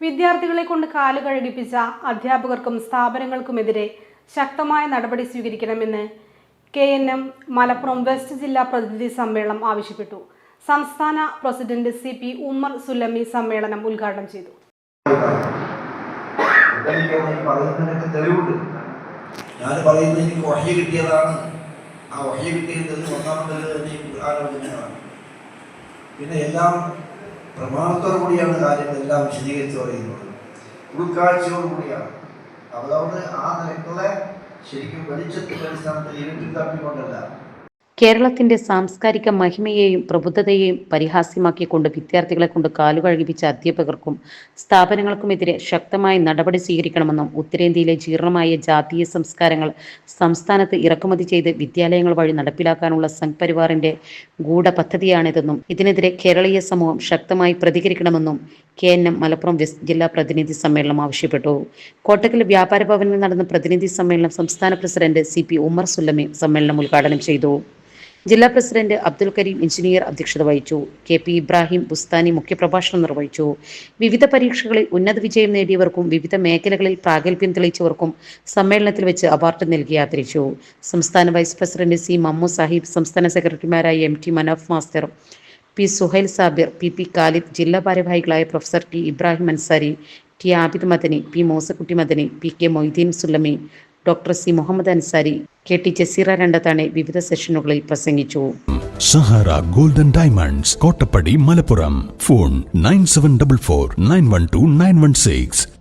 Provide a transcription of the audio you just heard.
വിദ്യാർത്ഥികളെ കൊണ്ട് കാല് കഴുകിപ്പിച്ച അധ്യാപകർക്കും സ്ഥാപനങ്ങൾക്കുമെതിരെ ശക്തമായ നടപടി സ്വീകരിക്കണമെന്ന് KNM മലപ്പുറം വെസ്റ്റ് ജില്ലാ പ്രതിനിധി സമ്മേളനം ആവശ്യപ്പെട്ടു. സംസ്ഥാന പ്രസിഡന്റ് CP ഉമ്മർ സുല്ലമി സമ്മേളനം ഉദ്ഘാടനം ചെയ്തു. പിന്നെ എല്ലാം പ്രമാണത്തോടു കൂടിയാണ് കാര്യങ്ങളെല്ലാം വിശദീകരിച്ച് പറയുന്നത്, ഉൾക്കാഴ്ചയോടുകൂടിയാണ്. അതുകൊണ്ട് ആ നിലക്കുള്ള ശരിക്കും വെളിച്ചത്തിന്റെ അടിസ്ഥാനത്തിൽ ഇരുട്ടിൽ തപ്പിക്കൊണ്ടല്ല. കേരളത്തിന്റെ സാംസ്കാരിക മഹിമയെയും പ്രബുദ്ധതയെയും പരിഹാസ്യമാക്കിക്കൊണ്ട് വിദ്യാർത്ഥികളെ കൊണ്ട് കാലുകഴുകിപ്പിച്ച അധ്യാപകർക്കും സ്ഥാപനങ്ങൾക്കുമെതിരെ ശക്തമായ നടപടി സ്വീകരിക്കണമെന്നും ഉത്തരേന്ത്യയിലെ ജീർണമായ ജാതീയ സംസ്കാരങ്ങൾ സംസ്ഥാനത്ത് ഇറക്കുമതി ചെയ്ത് വിദ്യാലയങ്ങൾ വഴി നടപ്പിലാക്കാനുള്ള സംഘ് പരിവാറിന്റെ ഗൂഢപദ്ധതിയാണിതെന്നും ഇതിനെതിരെ കേരളീയ സമൂഹം ശക്തമായി പ്രതികരിക്കണമെന്നും KNM മലപ്പുറം വെസ്റ്റ് ജില്ലാ പ്രതിനിധി സമ്മേളനം ആവശ്യപ്പെട്ടു. കോട്ടക്കൽ വ്യാപാര ഭവനിൽ നടന്ന പ്രതിനിധി സമ്മേളനം സംസ്ഥാന പ്രസിഡന്റ് CP ഉമ്മർ സുല്ലമി സമ്മേളനം ഉദ്ഘാടനം ചെയ്തു. ജില്ലാ പ്രസിഡന്റ് അബ്ദുൽ കരീം എഞ്ചിനീയർ അധ്യക്ഷത വഹിച്ചു. KP ഇബ്രാഹിം ബുസ്താനി മുഖ്യപ്രഭാഷണം നിർവഹിച്ചു. വിവിധ പരീക്ഷകളിൽ ഉന്നത വിജയം നേടിയവർക്കും വിവിധ മേഖലകളിൽ പ്രാഗൽഭ്യം തെളിയിച്ചവർക്കും സമ്മേളനത്തിൽ വെച്ച് അവാർഡ് നൽകി ആദരിച്ചു. സംസ്ഥാന vice president C Mammu Sahib, സംസ്ഥാന സെക്രട്ടറിമാരായ MT Manoph master, P Suhail Sabir, PP Khalid, ജില്ലാ ഭാരവാഹികളായ professor T Ibrahim Ansari, T Abid Madani, P Moosakutty Madani, PK Moideen Sullami, doctor C Muhammad Ansari, KT Jaseera രണ്ടത്താണെ വിവിധ സെഷനുകളിൽ പ്രസംഗിച്ചു. Sahara golden diamonds, Kottappadi, Malappuram. Phone 9744 912 916.